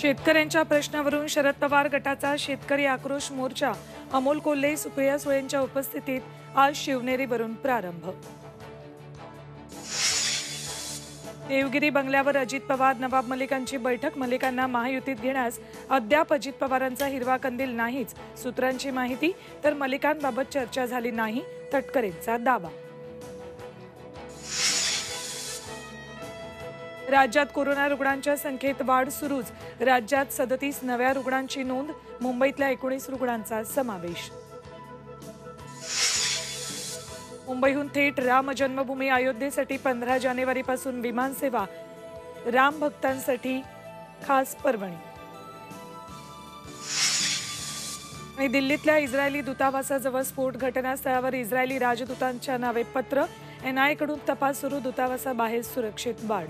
शेतकऱ्यांच्या प्रश्नावरून शरद पवार गटाचा शेतकरी आक्रोश मोर्चा अमोल कोल्हे सुप्रिया सुळेंच्या उपस्थितीत आज शिवनेरीवरून प्रारंभ। देवगिरी बंगल्यावर अजित पवार नवाब मलिकांची बैठक। मलिकांना महायुतीत घेण्यास अद्याप अजित पवारांचा हिरवा कंदील नाहीच, सूत्रांची माहिती। तर मलिकांबाबत चर्चा झाली नाही, तटकरेंचा दावा। राज्यात कोरोना रुग्णांच्या संख्येत वाढ सुरूच। राज्यात 37 नव्या रुग्णांची नोंद, मुंबईतल्या 19 रुग्णांचा समावेश। मुंबईहून थेट राम जन्मभूमी अयोध्येसाठी 15 जानेवारीपासून विमान सेवा, राम भक्तांसाठी खास पर्वणी। आणि दिल्लीतल्या इस्रायली दूतावासाजवळ स्फोट, घटनास्थळावर इस्रायली राजदूतांच्या नावे पत्र, NIA कडून तपास सुरू, दूतावासाबाहेर सुरक्षेत वाढ।